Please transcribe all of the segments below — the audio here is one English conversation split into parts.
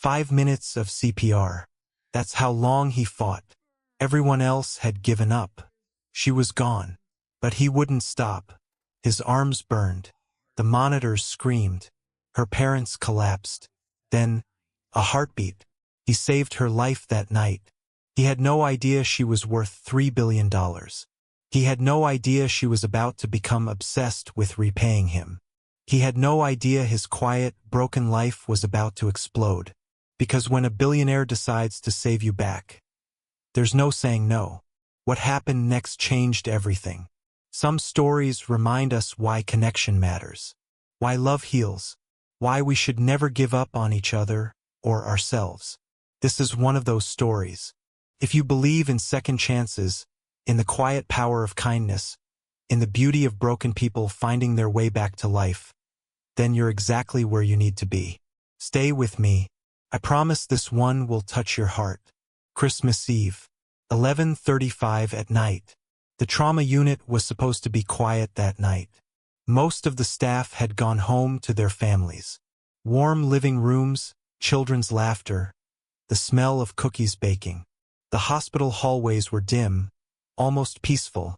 5 minutes of CPR. That's how long he fought. Everyone else had given up. She was gone. But he wouldn't stop. His arms burned. The monitors screamed. Her parents collapsed. Then, a heartbeat. He saved her life that night. He had no idea she was worth $3 billion. He had no idea she was about to become obsessed with repaying him. He had no idea his quiet, broken life was about to explode. Because when a billionaire decides to save you back, there's no saying no. What happened next changed everything. Some stories remind us why connection matters, why love heals, why we should never give up on each other or ourselves. This is one of those stories. If you believe in second chances, in the quiet power of kindness, in the beauty of broken people finding their way back to life, then you're exactly where you need to be. Stay with me. I promise this one will touch your heart. Christmas Eve, 11:35 at night. The trauma unit was supposed to be quiet that night. Most of the staff had gone home to their families. Warm living rooms, children's laughter, the smell of cookies baking. The hospital hallways were dim, almost peaceful,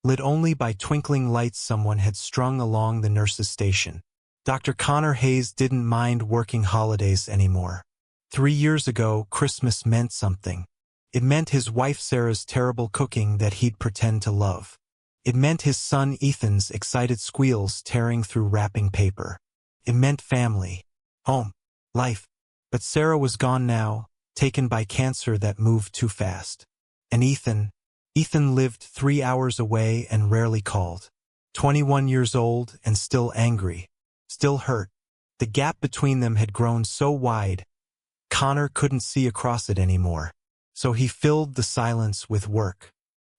lit only by twinkling lights someone had strung along the nurse's station. Dr. Connor Hayes didn't mind working holidays anymore. 3 years ago, Christmas meant something. It meant his wife Sarah's terrible cooking that he'd pretend to love. It meant his son Ethan's excited squeals tearing through wrapping paper. It meant family, home, life. But Sarah was gone now, taken by cancer that moved too fast. And Ethan lived 3 hours away and rarely called. 21 years old and still angry, still hurt. The gap between them had grown so wide, Connor couldn't see across it anymore. So he filled the silence with work,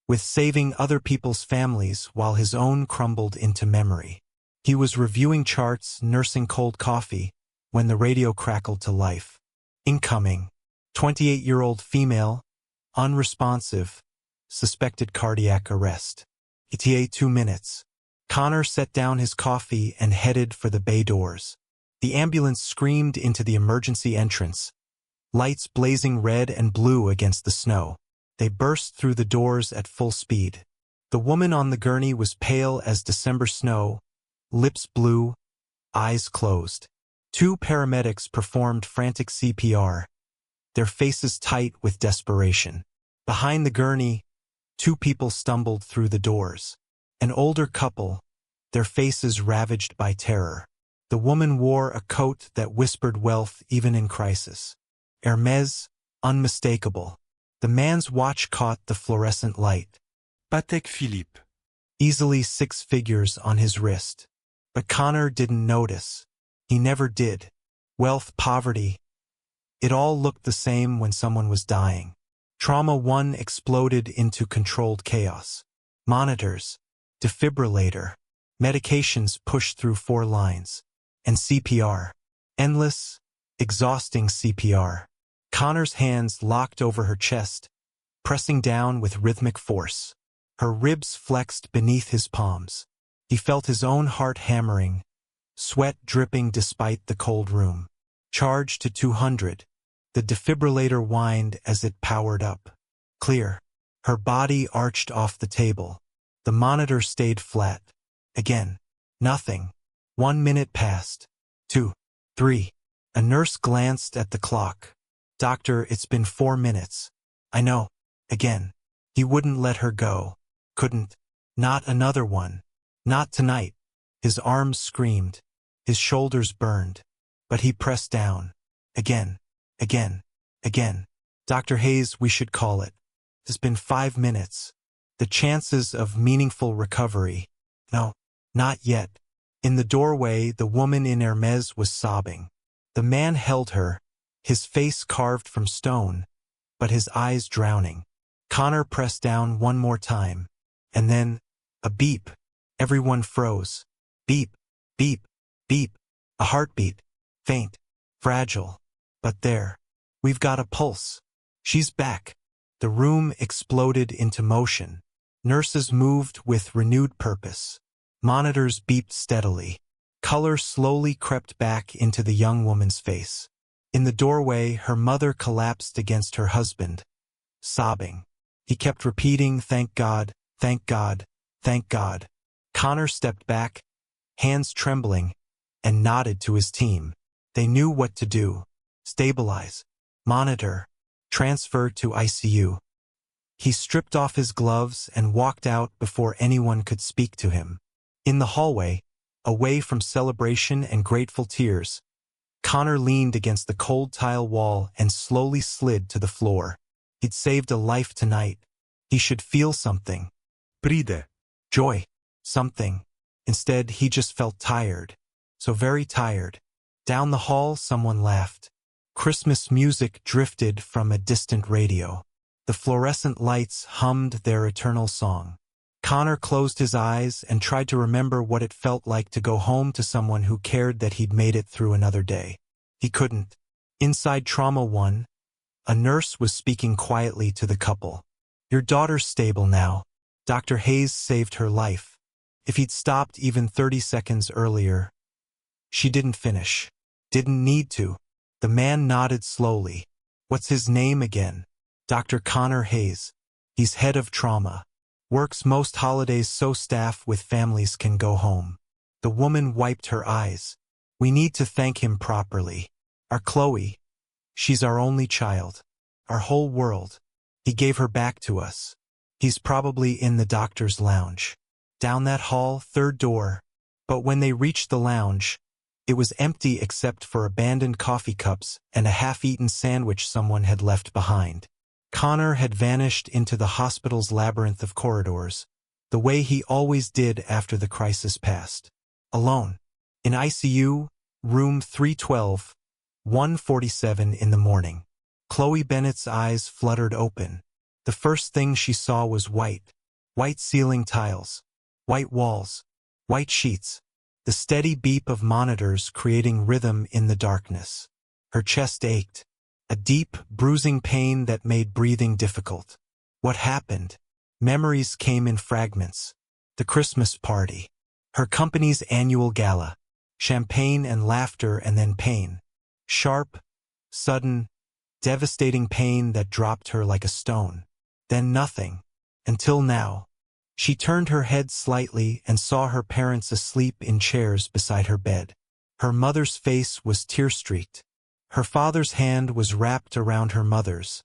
with saving other people's families while his own crumbled into memory. He was reviewing charts, nursing cold coffee, when the radio crackled to life. Incoming. 28-year-old female, unresponsive, suspected cardiac arrest. ETA 2 minutes. Connor set down his coffee and headed for the bay doors. The ambulance screamed into the emergency entrance, lights blazing red and blue against the snow. They burst through the doors at full speed. The woman on the gurney was pale as December snow, lips blue, eyes closed. 2 paramedics performed frantic CPR, their faces tight with desperation. Behind the gurney, 2 people stumbled through the doors. An older couple, their faces ravaged by terror. The woman wore a coat that whispered wealth even in crisis. Hermès, unmistakable. The man's watch caught the fluorescent light. Patek Philippe. Easily 6 figures on his wrist. But Connor didn't notice. He never did. Wealth, poverty. It all looked the same when someone was dying. Trauma 1 exploded into controlled chaos. Monitors, defibrillator, medications pushed through 4 lines. And CPR. Endless, exhausting CPR. Connor's hands locked over her chest, pressing down with rhythmic force. Her ribs flexed beneath his palms. He felt his own heart hammering, sweat dripping despite the cold room. Charge to 200. The defibrillator whined as it powered up. Clear. Her body arched off the table. The monitor stayed flat. Again. Nothing. 1 minute passed. 2. 3. A nurse glanced at the clock. Doctor, it's been 4 minutes. I know. Again. He wouldn't let her go. Couldn't. Not another one. Not tonight. His arms screamed. His shoulders burned. But he pressed down. Again. Again. Again. Dr. Hayes, we should call it. It's been 5 minutes. The chances of meaningful recovery. No. Not yet. In the doorway, the woman in Hermès was sobbing. The man held her, his face carved from stone, but his eyes drowning. Connor pressed down 1 more time. And then, a beep. Everyone froze. Beep, beep, beep. A heartbeat. Faint. Fragile. But there. We've got a pulse. She's back. The room exploded into motion. Nurses moved with renewed purpose. Monitors beeped steadily. Color slowly crept back into the young woman's face. In the doorway, her mother collapsed against her husband, sobbing. He kept repeating, "Thank God, thank God, thank God." Connor stepped back, hands trembling, and nodded to his team. They knew what to do. Stabilize, monitor, transfer to ICU. He stripped off his gloves and walked out before anyone could speak to him. In the hallway, away from celebration and grateful tears, Connor leaned against the cold tile wall and slowly slid to the floor. He'd saved a life tonight. He should feel something. Pride. Joy. Something. Instead, he just felt tired. So very tired. Down the hall, someone laughed. Christmas music drifted from a distant radio. The fluorescent lights hummed their eternal song. Connor closed his eyes and tried to remember what it felt like to go home to someone who cared that he'd made it through another day. He couldn't. Inside Trauma 1, a nurse was speaking quietly to the couple. "Your daughter's stable now. Dr. Hayes saved her life. If he'd stopped even 30 seconds earlier..." She didn't finish. Didn't need to. The man nodded slowly. "What's his name again?" "Dr. Connor Hayes. He's head of trauma. Works most holidays so staff with families can go home." The woman wiped her eyes. "We need to thank him properly. Our Chloe. She's our only child. Our whole world. He gave her back to us. He's probably in the doctor's lounge." Down that hall, third door. But when they reached the lounge, it was empty except for abandoned coffee cups and a half-eaten sandwich someone had left behind. Connor had vanished into the hospital's labyrinth of corridors, the way he always did after the crisis passed. Alone. In ICU, room 312, 1:47 in the morning. Chloe Bennett's eyes fluttered open. The first thing she saw was white. White ceiling tiles. White walls. White sheets. The steady beep of monitors creating rhythm in the darkness. Her chest ached. A deep, bruising pain that made breathing difficult. What happened? Memories came in fragments. The Christmas party. Her company's annual gala. Champagne and laughter and then pain. Sharp, sudden, devastating pain that dropped her like a stone. Then nothing. Until now. She turned her head slightly and saw her parents asleep in chairs beside her bed. Her mother's face was tear-streaked. Her father's hand was wrapped around her mother's,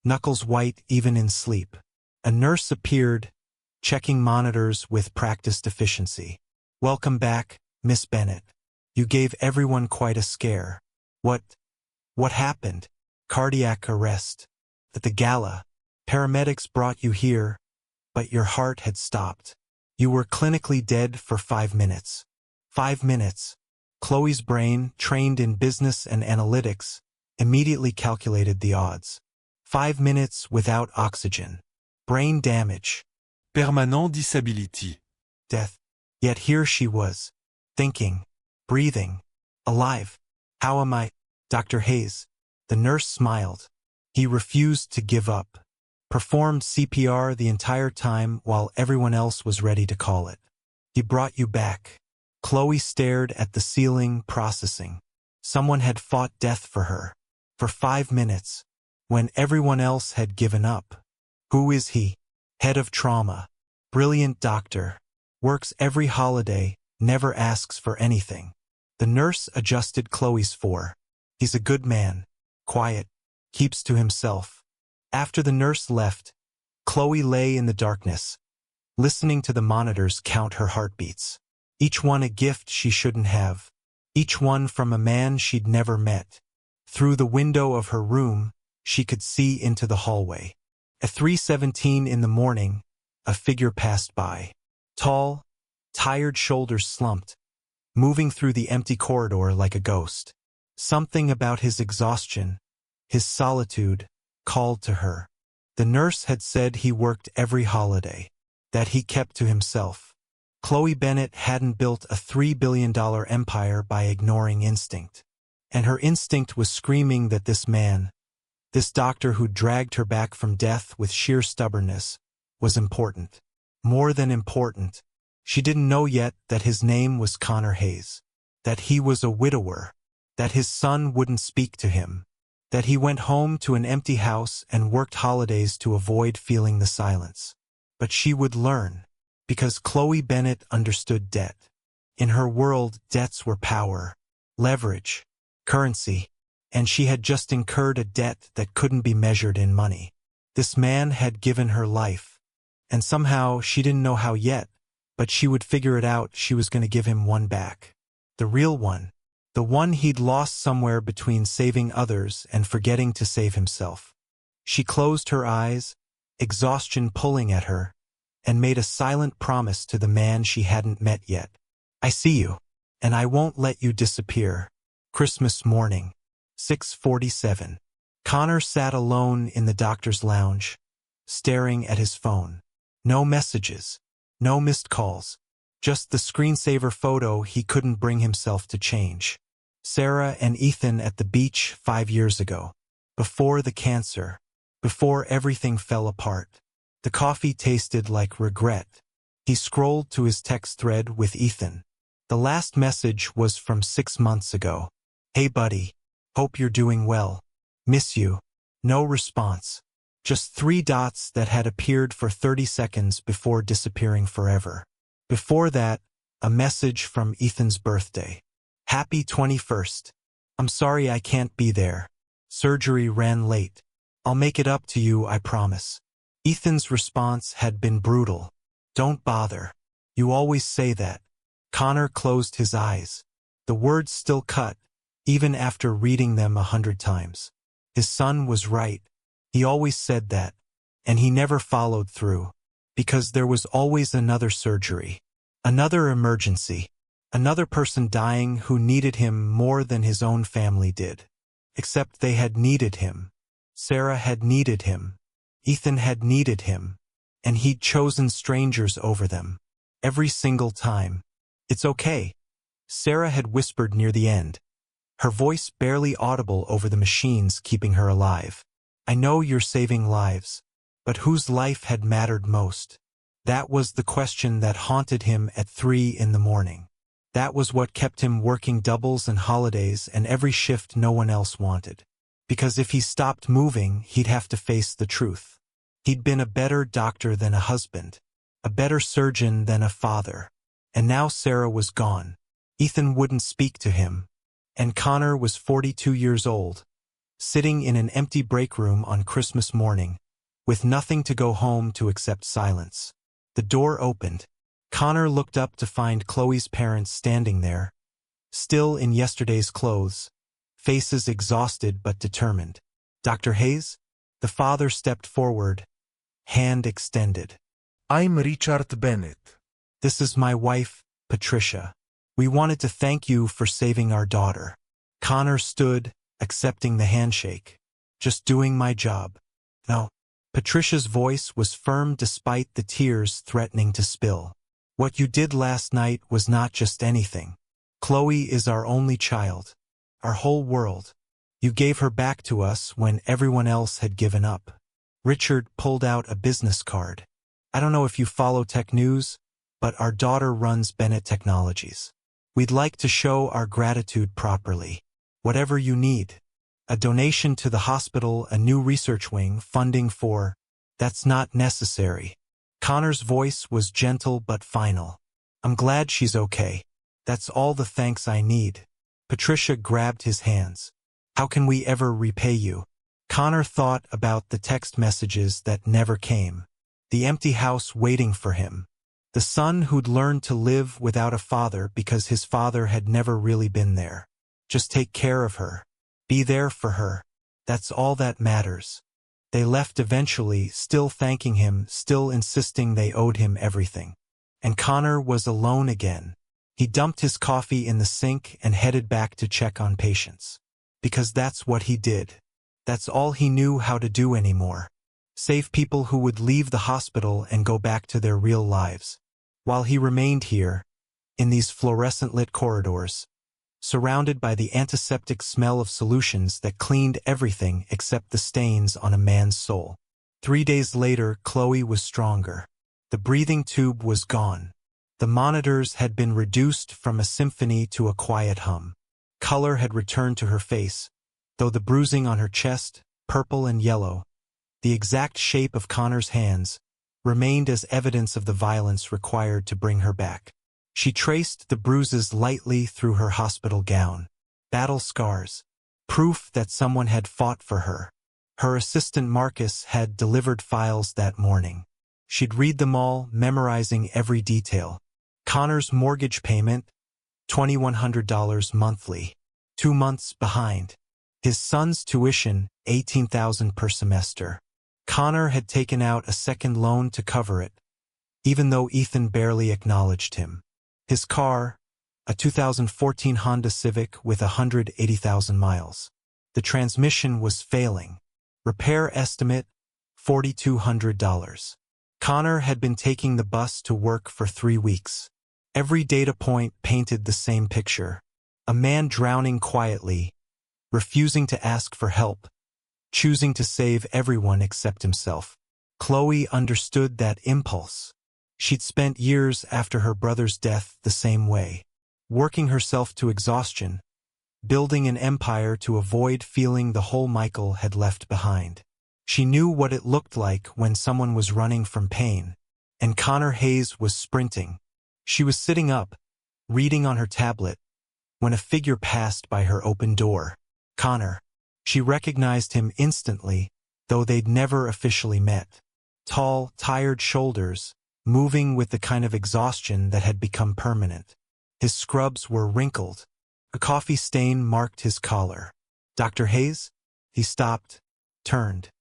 knuckles white even in sleep. A nurse appeared, checking monitors with practiced efficiency. "Welcome back, Miss Bennett. You gave everyone quite a scare." What happened?" "Cardiac arrest. At the gala. Paramedics brought you here, but your heart had stopped. You were clinically dead for 5 minutes." 5 minutes. Chloe's brain, trained in business and analytics, immediately calculated the odds. 5 minutes without oxygen. Brain damage. Permanent disability. Death. Yet here she was. Thinking. Breathing. Alive. "How am I?" "Dr. Hayes." The nurse smiled. He refused to give up. Performed CPR the entire time while everyone else was ready to call it. "He brought you back." Chloe stared at the ceiling, processing. Someone had fought death for her. For 5 minutes. When everyone else had given up. Who is he? Head of trauma. Brilliant doctor. Works every holiday, never asks for anything. The nurse adjusted Chloe's fore. "He's a good man. Quiet. Keeps to himself." After the nurse left, Chloe lay in the darkness, listening to the monitors count her heartbeats. Each one a gift she shouldn't have. Each one from a man she'd never met. Through the window of her room, she could see into the hallway. At 3:17 in the morning, a figure passed by. Tall, tired shoulders slumped, moving through the empty corridor like a ghost. Something about his exhaustion, his solitude, called to her. The nurse had said he worked every holiday, that he kept to himself. Chloe Bennett hadn't built a $3 billion empire by ignoring instinct. And her instinct was screaming that this man, this doctor who dragged her back from death with sheer stubbornness, was important. More than important. She didn't know yet that his name was Connor Hayes. That he was a widower. that his son wouldn't speak to him, that he went home to an empty house and worked holidays to avoid feeling the silence. But she would learn, because Chloe Bennett understood debt. In her world, debts were power, leverage, currency, and she had just incurred a debt that couldn't be measured in money. This man had given her life, and somehow she didn't know how yet, but she would figure it out. She was going to give him one back. The real one. The one he'd lost somewhere between saving others and forgetting to save himself. She closed her eyes, exhaustion pulling at her, and made a silent promise to the man she hadn't met yet. I see you, and I won't let you disappear. Christmas morning, 6:47. Connor sat alone in the doctor's lounge, staring at his phone. No messages, no missed calls, just the screensaver photo he couldn't bring himself to change. Sarah and Ethan at the beach 5 years ago. Before the cancer. Before everything fell apart. The coffee tasted like regret. He scrolled to his text thread with Ethan. The last message was from 6 months ago. Hey buddy. Hope you're doing well. Miss you. No response. Just 3 dots that had appeared for 30 seconds before disappearing forever. Before that, a message from Ethan's birthday. Happy 21st. I'm sorry I can't be there. Surgery ran late. I'll make it up to you, I promise. Ethan's response had been brutal. Don't bother. You always say that. Connor closed his eyes. The words still cut, even after reading them 100 times. His son was right. He always said that. And he never followed through. Because there was always another surgery. Another emergency. Another person dying who needed him more than his own family did. Except they had needed him. Sarah had needed him. Ethan had needed him. And he'd chosen strangers over them. Every single time. It's okay. Sarah had whispered near the end. Her voice barely audible over the machines keeping her alive. I know you're saving lives. But whose life had mattered most? That was the question that haunted him at 3 in the morning. That was what kept him working doubles and holidays and every shift no one else wanted. Because if he stopped moving, he'd have to face the truth. He'd been a better doctor than a husband, a better surgeon than a father. And now Sarah was gone. Ethan wouldn't speak to him. And Connor was 42 years old, sitting in an empty break room on Christmas morning, with nothing to go home to except silence. The door opened. Connor looked up to find Chloe's parents standing there, still in yesterday's clothes, faces exhausted but determined. Dr. Hayes? The father stepped forward, hand extended. I'm Richard Bennett. This is my wife, Patricia. We wanted to thank you for saving our daughter. Connor stood, accepting the handshake. Just doing my job. No. Patricia's voice was firm despite the tears threatening to spill. What you did last night was not just anything. Chloe is our only child. Our whole world. You gave her back to us when everyone else had given up. Richard pulled out a business card. I don't know if you follow tech news, but our daughter runs Bennett Technologies. We'd like to show our gratitude properly. Whatever you need. A donation to the hospital, a new research wing, funding for... That's not necessary. Connor's voice was gentle but final. I'm glad she's okay. That's all the thanks I need. Patricia grabbed his hands. How can we ever repay you? Connor thought about the text messages that never came. The empty house waiting for him. The son who'd learned to live without a father because his father had never really been there. Just take care of her. Be there for her. That's all that matters. They left eventually, still thanking him, still insisting they owed him everything. And Connor was alone again. He dumped his coffee in the sink and headed back to check on patients. Because that's what he did. That's all he knew how to do anymore. Save people who would leave the hospital and go back to their real lives. While he remained here, in these fluorescent-lit corridors, surrounded by the antiseptic smell of solutions that cleaned everything except the stains on a man's soul. 3 days later, Chloe was stronger. The breathing tube was gone. The monitors had been reduced from a symphony to a quiet hum. color had returned to her face, though the bruising on her chest, purple and yellow, the exact shape of Connor's hands, remained as evidence of the violence required to bring her back. She traced the bruises lightly through her hospital gown. Battle scars. Proof that someone had fought for her. Her assistant Marcus had delivered files that morning. She'd read them all, memorizing every detail. Connor's mortgage payment, $2,100 monthly. 2 months behind. His son's tuition, $18,000 per semester. Connor had taken out a second loan to cover it, even though Ethan barely acknowledged him. His car, a 2014 Honda Civic with 180,000 miles. The transmission was failing. Repair estimate, $4,200. Connor had been taking the bus to work for 3 weeks. Every data point painted the same picture. A man drowning quietly, refusing to ask for help, choosing to save everyone except himself. Chloe understood that impulse. She'd spent years after her brother's death the same way, working herself to exhaustion, building an empire to avoid feeling the hole Michael had left behind. She knew what it looked like when someone was running from pain, and Connor Hayes was sprinting. She was sitting up, reading on her tablet, when a figure passed by her open door. Connor. She recognized him instantly, though they'd never officially met. Tall, tired shoulders, moving with the kind of exhaustion that had become permanent. His scrubs were wrinkled. A coffee stain marked his collar. "Dr. Hayes?" He stopped, turned.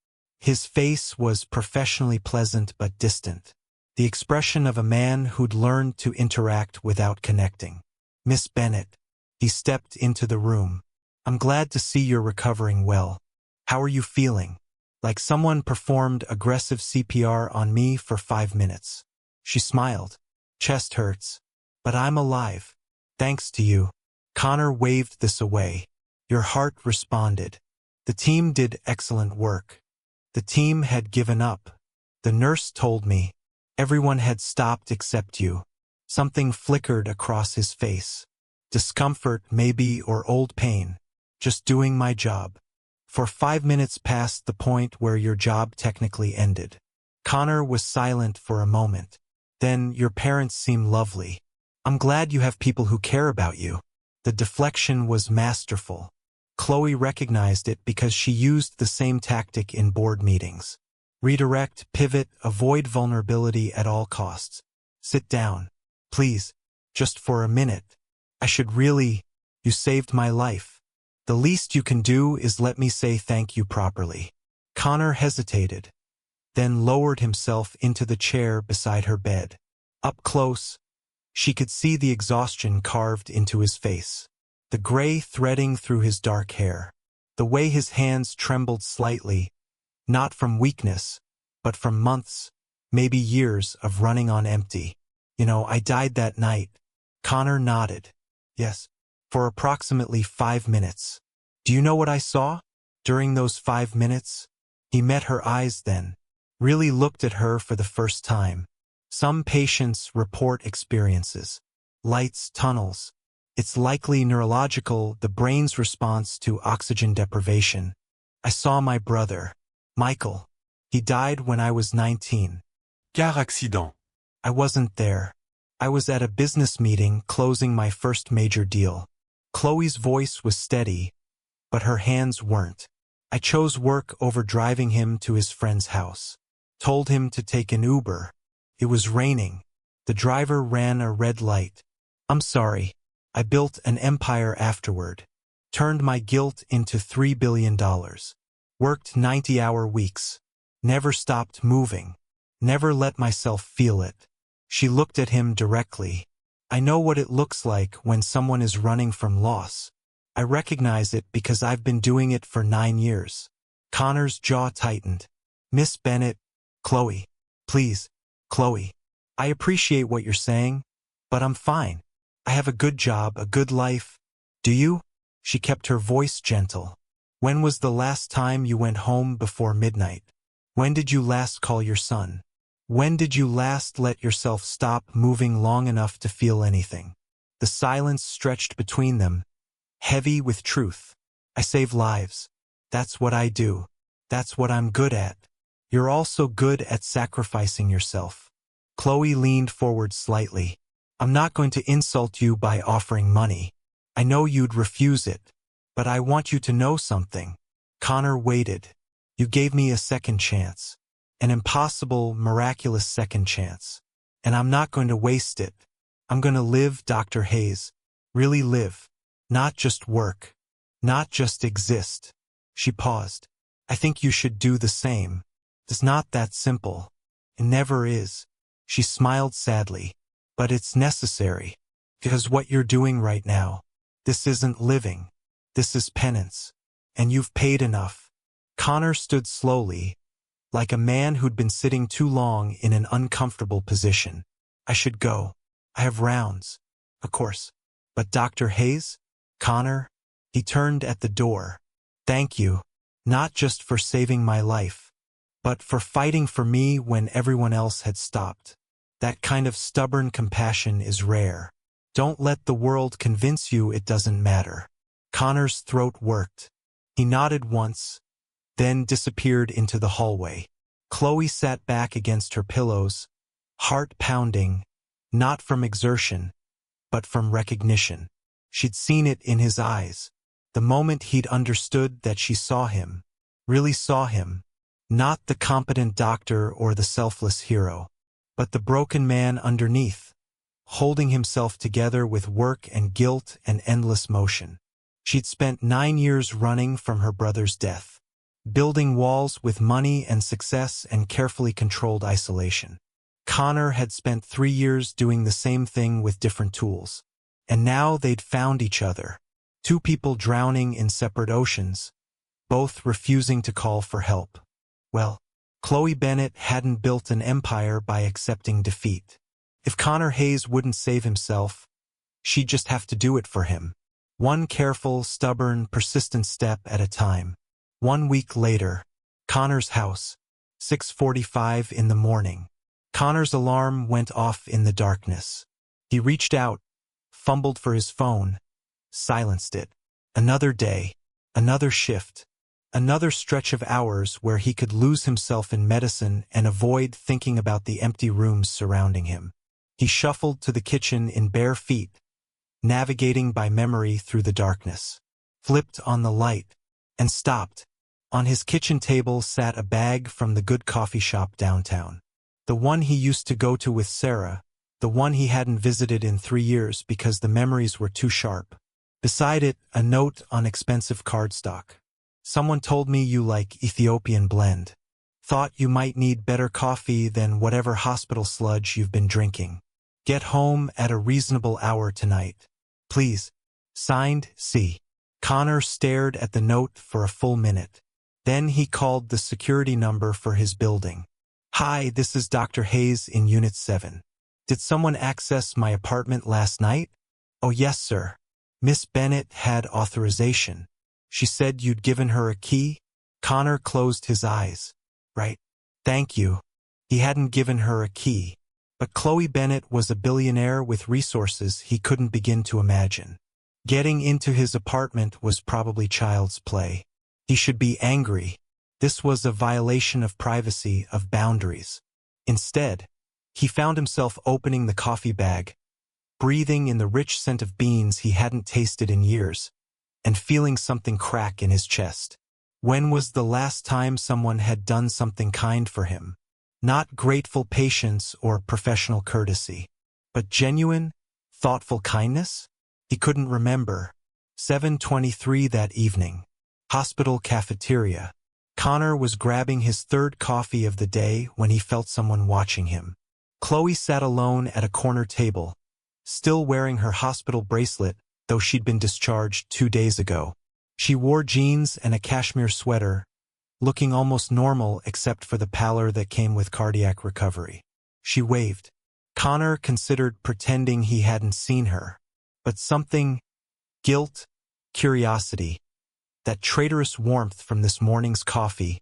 His face was professionally pleasant but distant, the expression of a man who'd learned to interact without connecting. "Miss Bennett." He stepped into the room. "I'm glad to see you're recovering well. How are you feeling?" "Like someone performed aggressive CPR on me for 5 minutes. She smiled. "Chest hurts. But I'm alive. Thanks to you." Connor waved this away. "Your heart responded. The team did excellent work. The team had given up. The nurse told me. Everyone had stopped except you." Something flickered across his face. Discomfort, maybe, or old pain. "Just doing my job." "For 5 minutes past the point where your job technically ended." Connor was silent for a moment. "Then your parents seem lovely. I'm glad you have people who care about you." The deflection was masterful. Chloe recognized it because she used the same tactic in board meetings. Redirect, pivot, avoid vulnerability at all costs. "Sit down. Please. Just for a minute. I should really. You saved my life. The least you can do is let me say thank you properly." Connor hesitated, then lowered himself into the chair beside her bed. Up close, she could see the exhaustion carved into his face, the gray threading through his dark hair, the way his hands trembled slightly, not from weakness, but from months, maybe years of running on empty. I died that night." Connor nodded. "Yes. For approximately 5 minutes. Do you know what I saw? During those 5 minutes?" He met her eyes then, really looked at her for the first time. Some patients report experiences. Lights, tunnels. It's likely neurological, the brain's response to oxygen deprivation. "I saw my brother, Michael. He died when I was 19. Car accident. I wasn't there. I was at a business meeting closing my first major deal." Chloe's voice was steady, but her hands weren't. "I chose work over driving him to his friend's house. Told him to take an Uber. It was raining. The driver ran a red light. I'm sorry. I built an empire afterward. Turned my guilt into $3 billion. Worked 90-hour weeks. Never stopped moving. Never let myself feel it." She looked at him directly. "I know what it looks like when someone is running from loss. I recognize it because I've been doing it for 9 years. Connor's jaw tightened. "Miss Bennett." "Chloe. Please. Chloe. I appreciate what you're saying, but I'm fine. I have a good job, a good life. Do you?" She kept her voice gentle. "When was the last time you went home before midnight? When did you last call your son? When did you last let yourself stop moving long enough to feel anything?" The silence stretched between them, heavy with truth. I save lives. That's what I do. That's what I'm good at. You're also good at sacrificing yourself. Chloe leaned forward slightly. I'm not going to insult you by offering money. I know you'd refuse it. But I want you to know something. Connor waited. You gave me a second chance. An impossible, miraculous second chance. And I'm not going to waste it. I'm going to live, Dr. Hayes. Really live. Not just work. Not just exist. She paused. I think you should do the same. It's not that simple. It never is. She smiled sadly. But it's necessary. Because what you're doing right now, this isn't living. This is penance. And you've paid enough. Connor stood slowly, like a man who'd been sitting too long in an uncomfortable position. I should go. I have rounds. Of course. But Dr. Hayes? Connor? He turned at the door. Thank you. Not just for saving my life, but for fighting for me when everyone else had stopped. That kind of stubborn compassion is rare. Don't let the world convince you it doesn't matter. Connor's throat worked. He nodded once, then disappeared into the hallway. Chloe sat back against her pillows, heart pounding, not from exertion, but from recognition. She'd seen it in his eyes. The moment he'd understood that she saw him, really saw him, not the competent doctor or the selfless hero, but the broken man underneath, holding himself together with work and guilt and endless motion. She'd spent 9 years running from her brother's death, building walls with money and success and carefully controlled isolation. Connor had spent 3 years doing the same thing with different tools. And now they'd found each other. Two people drowning in separate oceans, both refusing to call for help. Well, Chloe Bennett hadn't built an empire by accepting defeat. If Connor Hayes wouldn't save himself, she'd just have to do it for him. One careful, stubborn, persistent step at a time. 1 week later, Connor's house, 6:45 in the morning. Connor's alarm went off in the darkness. He reached out, fumbled for his phone, silenced it. Another day, another shift, another stretch of hours where he could lose himself in medicine and avoid thinking about the empty rooms surrounding him. He shuffled to the kitchen in bare feet, navigating by memory through the darkness, flipped on the light, and stopped. On his kitchen table sat a bag from the good coffee shop downtown. The one he used to go to with Sarah, the one he hadn't visited in 3 years because the memories were too sharp. Beside it, a note on expensive cardstock. Someone told me you like Ethiopian blend. Thought you might need better coffee than whatever hospital sludge you've been drinking. Get home at a reasonable hour tonight. Please. Signed, C. Connor stared at the note for a full minute. Then he called the security number for his building. Hi, this is Dr. Hayes in Unit 7. Did someone access my apartment last night? Oh yes, sir. Miss Bennett had authorization. She said you'd given her a key? Connor closed his eyes. Right. Thank you. He hadn't given her a key. But Chloe Bennett was a billionaire with resources he couldn't begin to imagine. Getting into his apartment was probably child's play. He should be angry. This was a violation of privacy, of boundaries. Instead, he found himself opening the coffee bag, breathing in the rich scent of beans he hadn't tasted in years, and feeling something crack in his chest. When was the last time someone had done something kind for him? Not grateful patience or professional courtesy, but genuine, thoughtful kindness? He couldn't remember. 7:23 that evening. Hospital cafeteria. Connor was grabbing his third coffee of the day when he felt someone watching him. Chloe sat alone at a corner table, still wearing her hospital bracelet, though she'd been discharged 2 days ago. She wore jeans and a cashmere sweater, looking almost normal except for the pallor that came with cardiac recovery. She waved. Connor considered pretending he hadn't seen her, but something, guilt, curiosity, that traitorous warmth from this morning's coffee,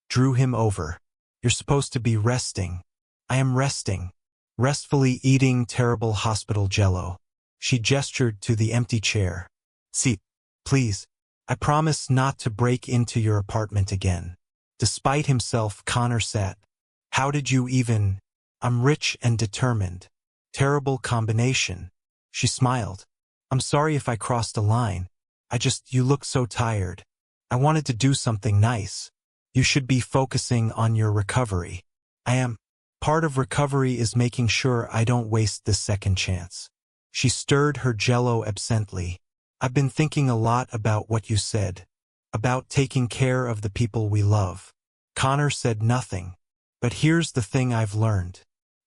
drew him over. You're supposed to be resting. I am resting. Restfully eating terrible hospital jello. She gestured to the empty chair. See, Please, I promise not to break into your apartment again. Despite himself, Connor said, How did you even? I'm rich and determined. Terrible combination. She smiled. I'm sorry if I crossed a line. You look so tired. I wanted to do something nice. You should be focusing on your recovery. I am. Part of recovery is making sure I don't waste this second chance. She stirred her jello absently. I've been thinking a lot about what you said. About taking care of the people we love. Connor said nothing. But here's the thing I've learned.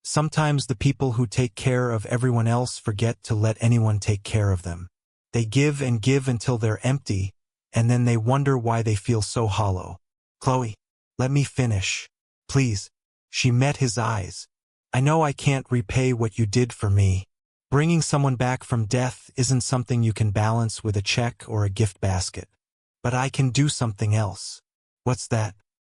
Sometimes the people who take care of everyone else forget to let anyone take care of them. They give and give until they're empty, and then they wonder why they feel so hollow. Chloe, let me finish. Please. She met his eyes. I know I can't repay what you did for me. Bringing someone back from death isn't something you can balance with a check or a gift basket. But I can do something else. What's that?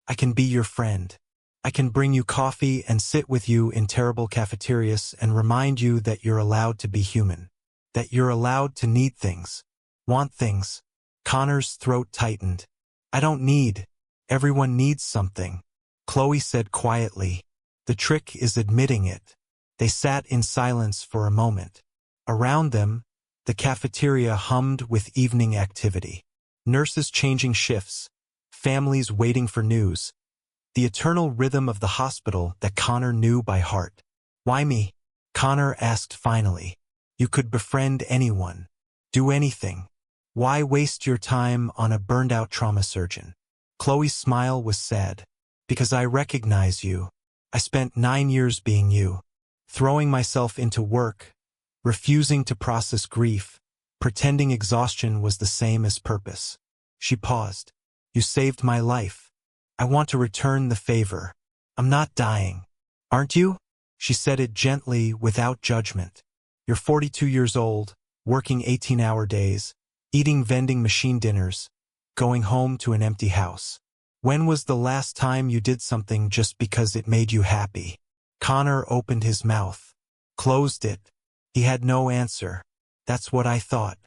I can be your friend. I can bring you coffee and sit with you in terrible cafeterias and remind you that you're allowed to be human. That you're allowed to need things. Want things. Connor's throat tightened. I don't need. Everyone needs something. Chloe said quietly. The trick is admitting it. They sat in silence for a moment. Around them, the cafeteria hummed with evening activity. Nurses changing shifts. Families waiting for news. The eternal rhythm of the hospital that Connor knew by heart. Why me? Connor asked finally. You could befriend anyone. Do anything. Why waste your time on a burned-out trauma surgeon? Chloe's smile was sad. Because I recognize you. I spent 9 years being you. Throwing myself into work. Refusing to process grief. Pretending exhaustion was the same as purpose. She paused. You saved my life. I want to return the favor. I'm not dying. Aren't you? She said it gently, without judgment. You're 42 years old, working 18-hour days, eating vending machine dinners, going home to an empty house. When was the last time you did something just because it made you happy? Connor opened his mouth. Closed it. He had no answer. That's what I thought.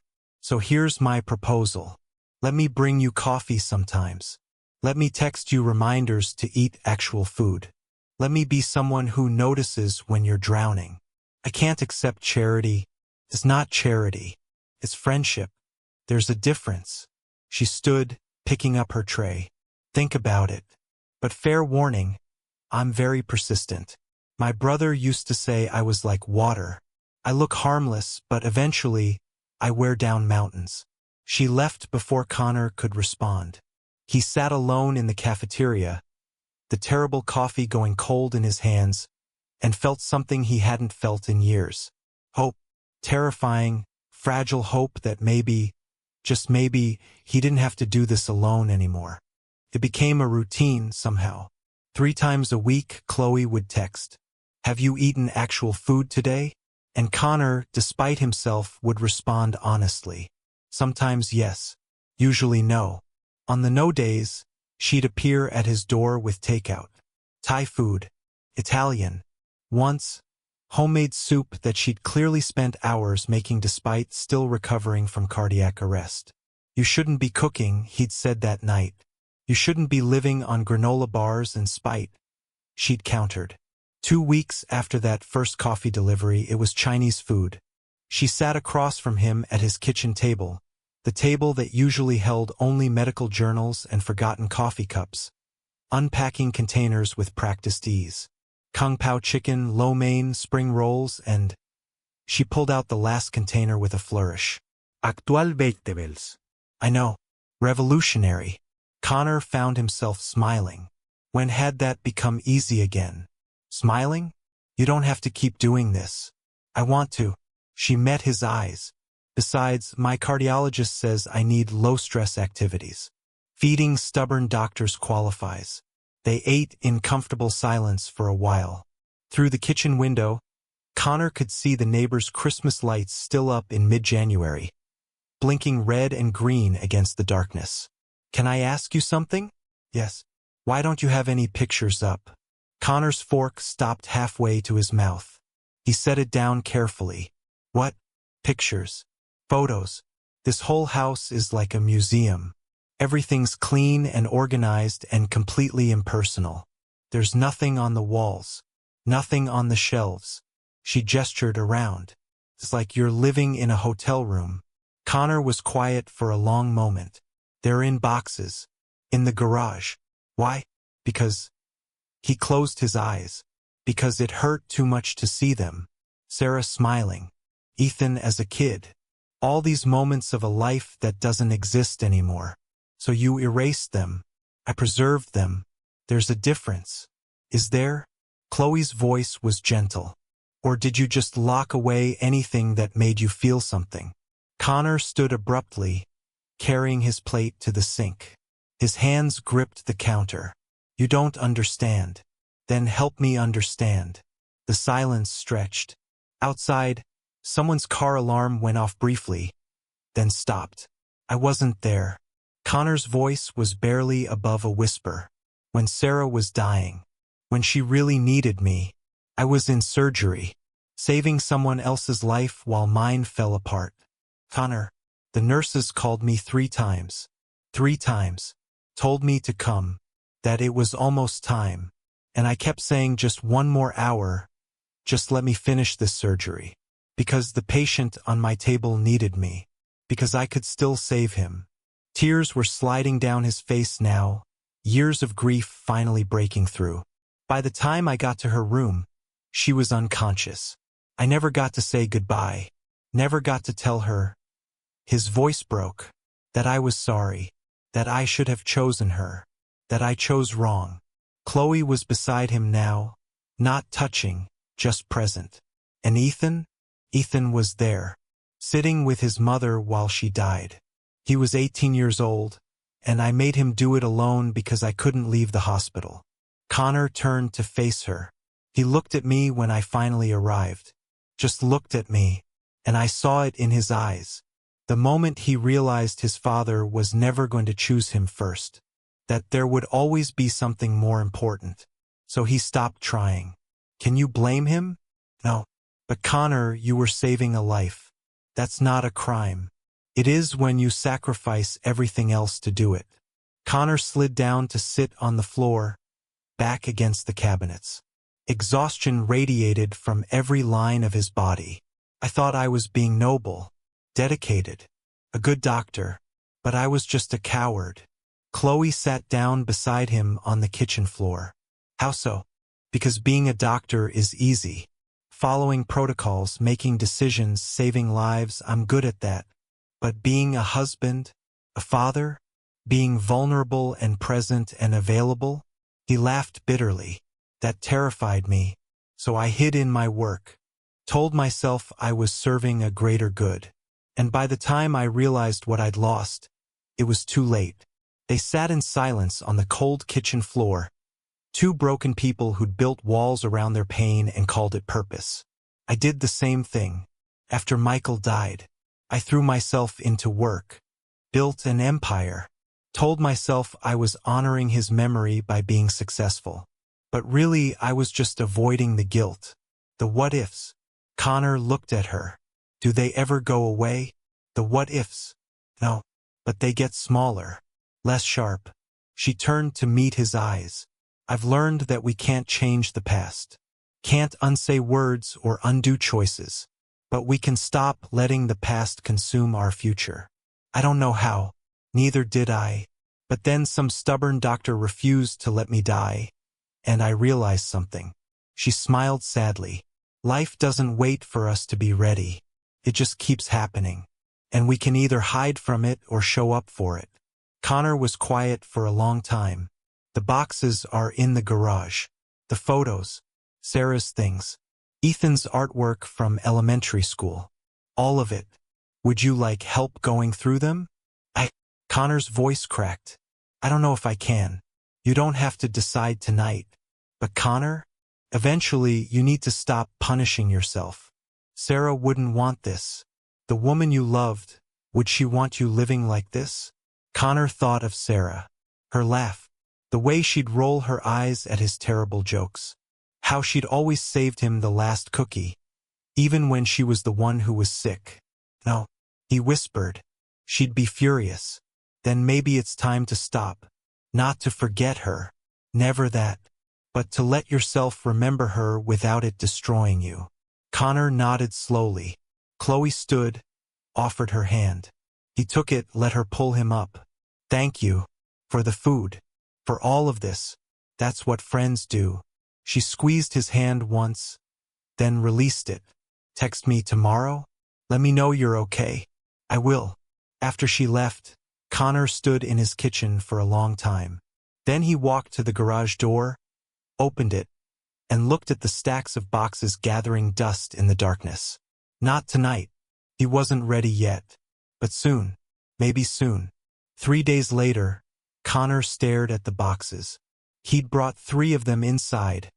So here's my proposal. Let me bring you coffee sometimes. Let me text you reminders to eat actual food. Let me be someone who notices when you're drowning. I can't accept charity. It's not charity. It's friendship. There's a difference. She stood, picking up her tray. Think about it. But fair warning, I'm very persistent. My brother used to say I was like water. I look harmless, but eventually, I wear down mountains. She left before Connor could respond. He sat alone in the cafeteria, the terrible coffee going cold in his hands, and felt something he hadn't felt in years. Hope. Terrifying, fragile hope that maybe, just maybe, he didn't have to do this alone anymore. It became a routine somehow. 3 times a week, Chloe would text, Have you eaten actual food today? And Connor, despite himself, would respond honestly. Sometimes yes, usually no. On the no days, she'd appear at his door with takeout. Thai food. Italian. Once, homemade soup that she'd clearly spent hours making despite still recovering from cardiac arrest. You shouldn't be cooking, he'd said that night. You shouldn't be living on granola bars and spite. She'd countered. 2 weeks after that first coffee delivery, it was Chinese food. She sat across from him at his kitchen table, the table that usually held only medical journals and forgotten coffee cups, unpacking containers with practiced ease. Kung Pao chicken, lo mein, spring rolls, and... She pulled out the last container with a flourish. Actual vegetables. I know. Revolutionary. Connor found himself smiling. When had that become easy again? Smiling? You don't have to keep doing this. I want to. She met his eyes. Besides, my cardiologist says I need low-stress activities. Feeding stubborn doctors qualifies. They ate in comfortable silence for a while. Through the kitchen window, Connor could see the neighbors' Christmas lights still up in mid-January, blinking red and green against the darkness. Can I ask you something? Yes. Why don't you have any pictures up? Connor's fork stopped halfway to his mouth. He set it down carefully. What? Pictures. Photos. This whole house is like a museum. Everything's clean and organized and completely impersonal. There's nothing on the walls, nothing on the shelves. She gestured around. It's like you're living in a hotel room. Connor was quiet for a long moment. They're in boxes. In the garage. Why? Because... He closed his eyes. Because it hurt too much to see them. Sarah smiling. Ethan as a kid. All these moments of a life that doesn't exist anymore. So you erased them. I preserved them. There's a difference. Is there? Chloe's voice was gentle. Or did you just lock away anything that made you feel something? Connor stood abruptly, carrying his plate to the sink. His hands gripped the counter. You don't understand. Then help me understand. The silence stretched. Outside, someone's car alarm went off briefly, then stopped. I wasn't there. Connor's voice was barely above a whisper. When Sarah was dying, when she really needed me, I was in surgery, saving someone else's life while mine fell apart. Connor, the nurses called me 3 times. 3 times. Told me to come. That it was almost time. And I kept saying just 1 more hour. Just let me finish this surgery. Because the patient on my table needed me. Because I could still save him. Tears were sliding down his face now, years of grief finally breaking through. By the time I got to her room, she was unconscious. I never got to say goodbye. Never got to tell her. His voice broke. That I was sorry. That I should have chosen her. That I chose wrong. Chloe was beside him now, not touching, just present. And Ethan? Ethan was there, sitting with his mother while she died. He was 18 years old, and I made him do it alone because I couldn't leave the hospital. Connor turned to face her. He looked at me when I finally arrived. Just looked at me, and I saw it in his eyes. The moment he realized his father was never going to choose him first. That there would always be something more important. So he stopped trying. Can you blame him? No. But Connor, you were saving a life. That's not a crime. It is when you sacrifice everything else to do it. Connor slid down to sit on the floor, back against the cabinets. Exhaustion radiated from every line of his body. I thought I was being noble, dedicated, a good doctor, but I was just a coward. Chloe sat down beside him on the kitchen floor. How so? Because being a doctor is easy. Following protocols, making decisions, saving lives, I'm good at that. But being a husband, a father, being vulnerable and present and available? He laughed bitterly. That terrified me. So I hid in my work. Told myself I was serving a greater good. And by the time I realized what I'd lost, it was too late. They sat in silence on the cold kitchen floor. 2 broken people who'd built walls around their pain and called it purpose. I did the same thing. After Michael died, I threw myself into work, built an empire, told myself I was honoring his memory by being successful. But really, I was just avoiding the guilt, the what-ifs. Connor looked at her. Do they ever go away? The what-ifs? No, but they get smaller, less sharp. She turned to meet his eyes. I've learned that we can't change the past. Can't unsay words or undo choices. But we can stop letting the past consume our future. I don't know how. Neither did I. But then some stubborn doctor refused to let me die. And I realized something. She smiled sadly. Life doesn't wait for us to be ready. It just keeps happening. And we can either hide from it or show up for it. Connor was quiet for a long time. The boxes are in the garage. The photos. Sarah's things. Ethan's artwork from elementary school. All of it. Would you like help going through them? Connor's voice cracked. I don't know if I can. You don't have to decide tonight. But Connor, eventually you need to stop punishing yourself. Sarah wouldn't want this. The woman you loved, would she want you living like this? Connor thought of Sarah. Her laugh. The way she'd roll her eyes at his terrible jokes. How she'd always saved him the last cookie, even when she was the one who was sick. No, he whispered. She'd be furious. Then maybe it's time to stop. Not to forget her. Never that. But to let yourself remember her without it destroying you. Connor nodded slowly. Chloe stood, offered her hand. He took it, let her pull him up. Thank you. For the food. For all of this. That's what friends do. She squeezed his hand once, then released it. Text me tomorrow? Let me know you're okay. I will. After she left, Connor stood in his kitchen for a long time. Then he walked to the garage door, opened it, and looked at the stacks of boxes gathering dust in the darkness. Not tonight. He wasn't ready yet. But soon. Maybe soon. 3 days later, Connor stared at the boxes. He'd brought 3 of them inside,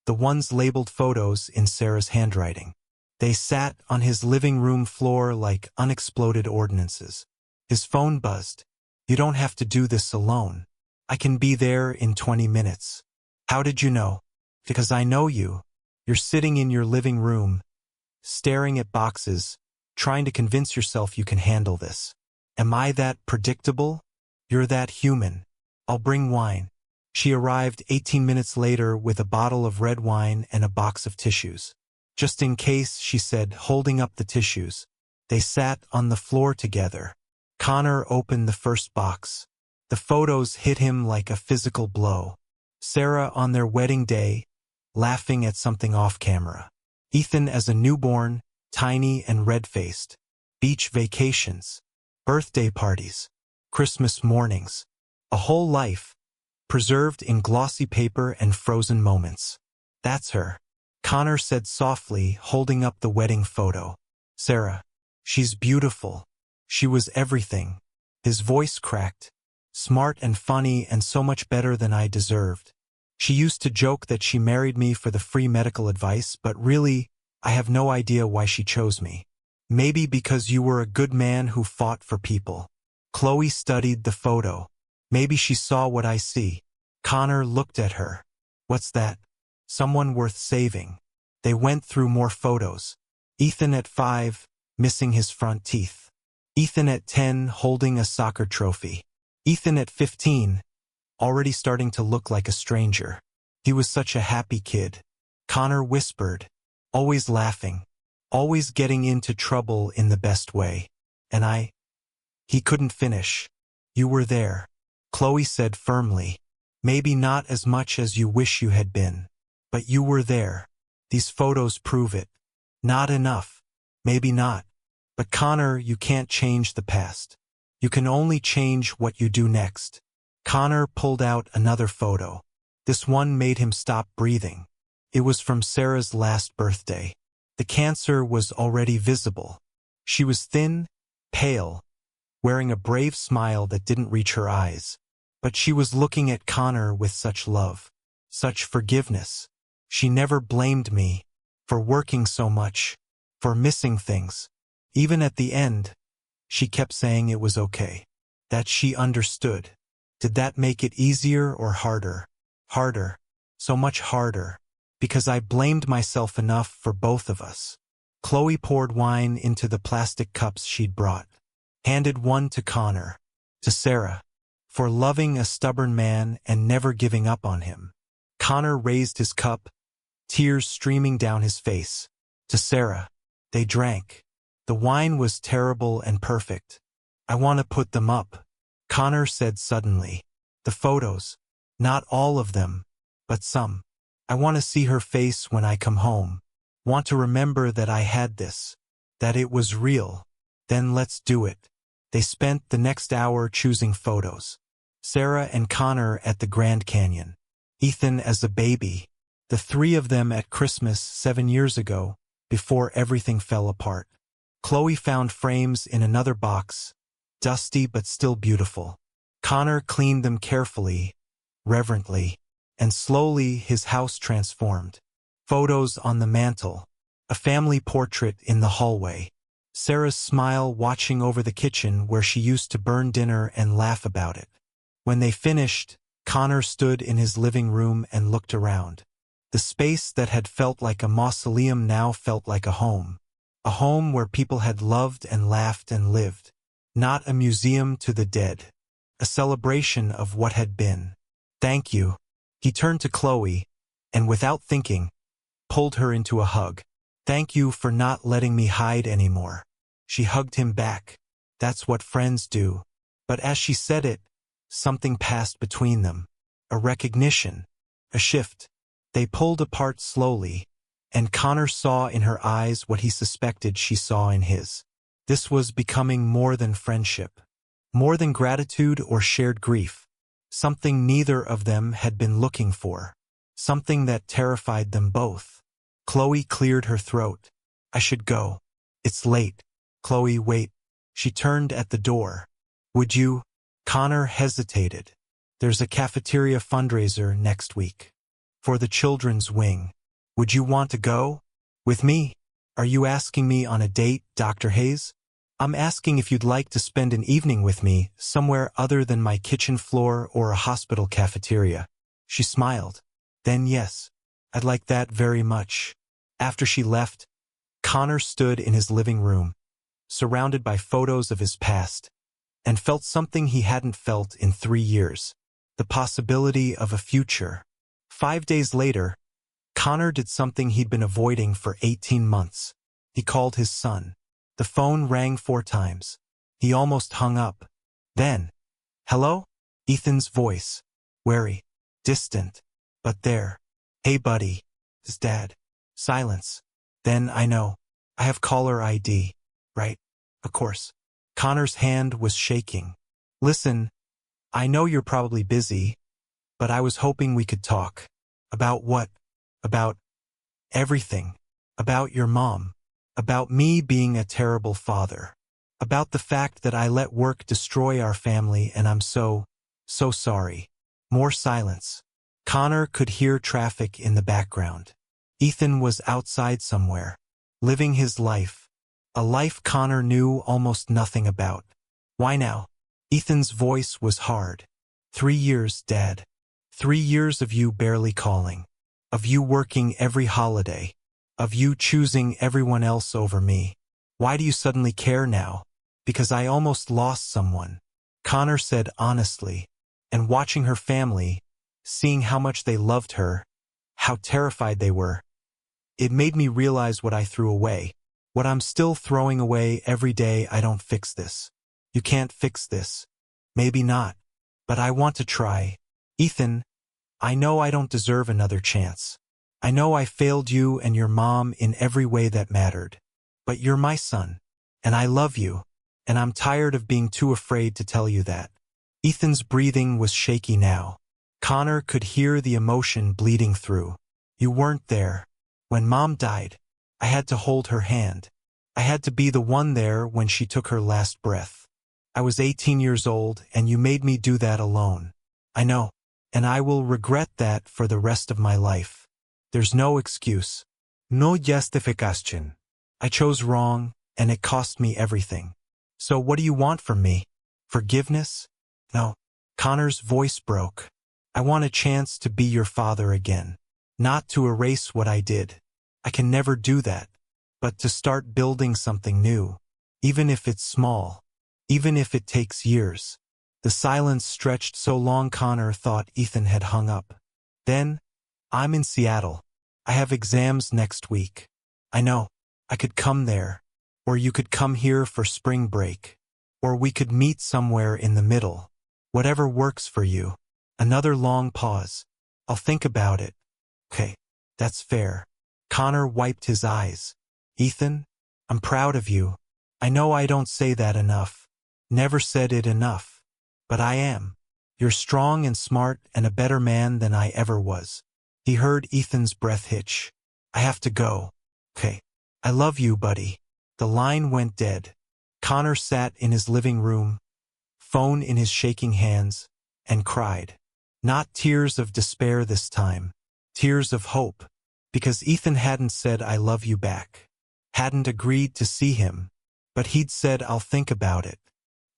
the ones labeled photos in Sarah's handwriting. They sat on his living room floor like unexploded ordnances. His phone buzzed. You don't have to do this alone. I can be there in 20 minutes. How did you know? Because I know you. You're sitting in your living room, staring at boxes, trying to convince yourself you can handle this. Am I that predictable? You're that human. I'll bring wine. She arrived 18 minutes later with a bottle of red wine and a box of tissues. Just in case, she said, holding up the tissues. They sat on the floor together. Connor opened the first box. The photos hit him like a physical blow. Sarah on their wedding day, laughing at something off camera. Ethan as a newborn, tiny and red-faced. Beach vacations. Birthday parties. Christmas mornings. A whole life, preserved in glossy paper and frozen moments. That's her. Connor said softly, holding up the wedding photo. Sarah. She's beautiful. She was everything. His voice cracked. Smart and funny and so much better than I deserved. She used to joke that she married me for the free medical advice, but really, I have no idea why she chose me. Maybe because you were a good man who fought for people. Chloe studied the photo. Maybe she saw what I see. Connor looked at her. What's that? Someone worth saving. They went through more photos. Ethan at 5, missing his front teeth. Ethan at 10, holding a soccer trophy. Ethan at 15, already starting to look like a stranger. He was such a happy kid. Connor whispered, always laughing, always getting into trouble in the best way. And he couldn't finish. You were there. Chloe said firmly. Maybe not as much as you wish you had been. But you were there. These photos prove it. Not enough. Maybe not. But Connor, you can't change the past. You can only change what you do next. Connor pulled out another photo. This one made him stop breathing. It was from Sarah's last birthday. The cancer was already visible. She was thin, pale, wearing a brave smile that didn't reach her eyes. But she was looking at Connor with such love, such forgiveness. She never blamed me for working so much, for missing things. Even at the end, she kept saying it was okay, that she understood. Did that make it easier or harder? Harder, so much harder, because I blamed myself enough for both of us. Chloe poured wine into the plastic cups she'd brought, handed one to Connor, to Sarah, for loving a stubborn man and never giving up on him. Connor raised his cup, tears streaming down his face. To Sarah. They drank. The wine was terrible and perfect. I want to put them up, Connor said suddenly. The photos. Not all of them, but some. I want to see her face when I come home. Want to remember that I had this, that it was real. Then let's do it. They spent the next hour choosing photos. Sarah and Connor at the Grand Canyon. Ethan as a baby. The 3 of them at Christmas 7 years ago, before everything fell apart. Chloe found frames in another box, dusty but still beautiful. Connor cleaned them carefully, reverently, and slowly his house transformed. Photos on the mantle, a family portrait in the hallway. Sarah's smile watching over the kitchen where she used to burn dinner and laugh about it. When they finished, Connor stood in his living room and looked around. The space that had felt like a mausoleum now felt like a home where people had loved and laughed and lived. not a museum to the dead. A celebration of what had been. Thank you. He turned to Chloe, and without thinking, pulled her into a hug. Thank you for not letting me hide anymore. She hugged him back. That's what friends do. But as she said it, something passed between them. A recognition. A shift. They pulled apart slowly, and Connor saw in her eyes what he suspected she saw in his. This was becoming more than friendship. More than gratitude or shared grief. Something neither of them had been looking for. Something that terrified them both. Chloe cleared her throat. I should go. It's late. Chloe, wait. She turned at the door. Would you? Connor hesitated. There's a cafeteria fundraiser next week. For the children's wing. Would you want to go? With me? Are you asking me on a date, Dr. Hayes? I'm asking if you'd like to spend an evening with me somewhere other than my kitchen floor or a hospital cafeteria. She smiled. Then yes, I'd like that very much. After she left, Connor stood in his living room, surrounded by photos of his past, and felt something he hadn't felt in 3 years. The possibility of a future. 5 days later, Connor did something he'd been avoiding for 18 months. He called his son. The phone rang 4 times. He almost hung up. Then, hello? Ethan's voice. Wary. Distant. But there. Hey buddy. It's Dad. Silence. Then I know. I have caller ID. Right? Of course. Connor's hand was shaking. Listen, I know you're probably busy, but I was hoping we could talk. About what? About everything. About your mom. About me being a terrible father. About the fact that I let work destroy our family and I'm so sorry. More silence. Connor could hear traffic in the background. Ethan was outside somewhere, living his life. A life Connor knew almost nothing about. Why now? Ethan's voice was hard. 3 years, Dad. 3 years of you barely calling. Of you working every holiday. Of you choosing everyone else over me. Why do you suddenly care now? Because I almost lost someone. Connor said honestly. And watching her family, seeing how much they loved her, how terrified they were, it made me realize what I threw away. What I'm still throwing away every day. I don't fix this. You can't fix this. Maybe not. But I want to try. Ethan, I know I don't deserve another chance. I know I failed you and your mom in every way that mattered. But you're my son. And I love you. And I'm tired of being too afraid to tell you that. Ethan's breathing was shaky now. Connor could hear the emotion bleeding through. You weren't there. When Mom died, I had to hold her hand. I had to be the one there when she took her last breath. I was 18 years old and you made me do that alone. I know. And I will regret that for the rest of my life. There's no excuse. No justification. I chose wrong, and it cost me everything. So what do you want from me? Forgiveness? No. Connor's voice broke. I want a chance to be your father again. Not to erase what I did. I can never do that. But to start building something new. Even if it's small. Even if it takes years. The silence stretched so long Connor thought Ethan had hung up. Then, I'm in Seattle. I have exams next week. I know. I could come there. Or you could come here for spring break. Or we could meet somewhere in the middle. Whatever works for you. Another long pause. I'll think about it. Okay, that's fair. Connor wiped his eyes. Ethan, I'm proud of you. I know I don't say that enough. Never said it enough. But I am. You're strong and smart and a better man than I ever was. He heard Ethan's breath hitch. I have to go. Okay. I love you, buddy. The line went dead. Connor sat in his living room, phone in his shaking hands, and cried. Not tears of despair this time. Tears of hope. Because Ethan hadn't said I love you back. Hadn't agreed to see him. But he'd said I'll think about it.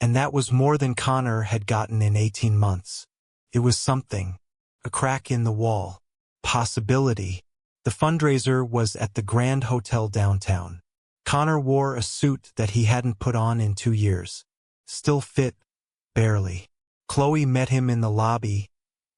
And that was more than Connor had gotten in 18 months. It was something. A crack in the wall. Possibility. The fundraiser was at the Grand Hotel downtown. Connor wore a suit that he hadn't put on in 2 years. Still fit, barely. Chloe met him in the lobby,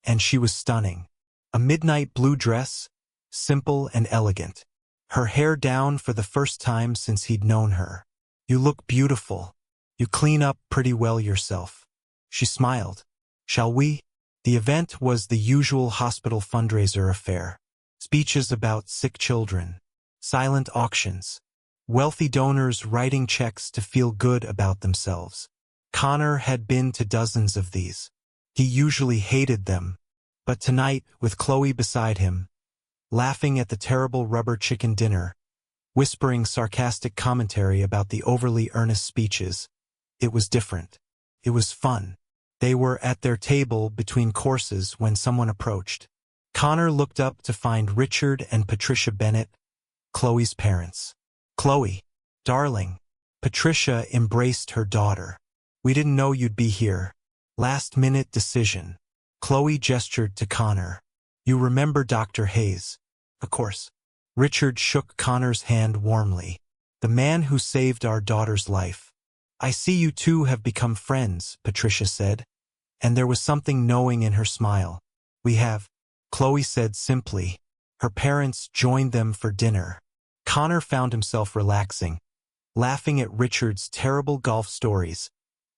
and she was stunning. A midnight blue dress, simple and elegant. Her hair down for the first time since he'd known her. You look beautiful. You clean up pretty well yourself. She smiled. Shall we? The event was the usual hospital fundraiser affair. Speeches about sick children. Silent auctions. Wealthy donors writing checks to feel good about themselves. Connor had been to dozens of these. He usually hated them, but tonight, with Chloe beside him, laughing at the terrible rubber chicken dinner, whispering sarcastic commentary about the overly earnest speeches, it was different. It was fun. They were at their table between courses when someone approached. Connor looked up to find Richard and Patricia Bennett, Chloe's parents. Chloe, darling. Patricia embraced her daughter. We didn't know you'd be here. Last-minute decision. Chloe gestured to Connor. You remember Dr. Hayes? Of course. Richard shook Connor's hand warmly. The man who saved our daughter's life. I see you two have become friends, Patricia said. And there was something knowing in her smile. We have, Chloe said simply. Her parents joined them for dinner. Connor found himself relaxing, laughing at Richard's terrible golf stories,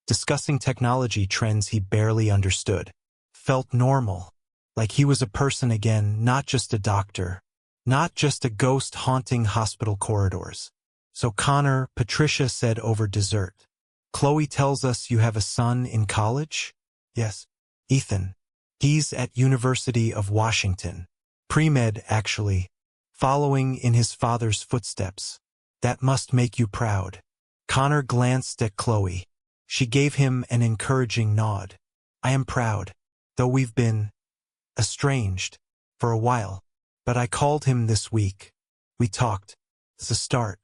discussing technology trends he barely understood. Felt normal, like he was a person again, not just a doctor, not just a ghost haunting hospital corridors. So Connor, Patricia said over dessert. Chloe tells us you have a son in college? Yes. Ethan. He's at University of Washington. Pre-med, actually. Following in his father's footsteps. That must make you proud. Connor glanced at Chloe. She gave him an encouraging nod. I am proud, though we've been estranged for a while. But I called him this week. We talked. It's a start.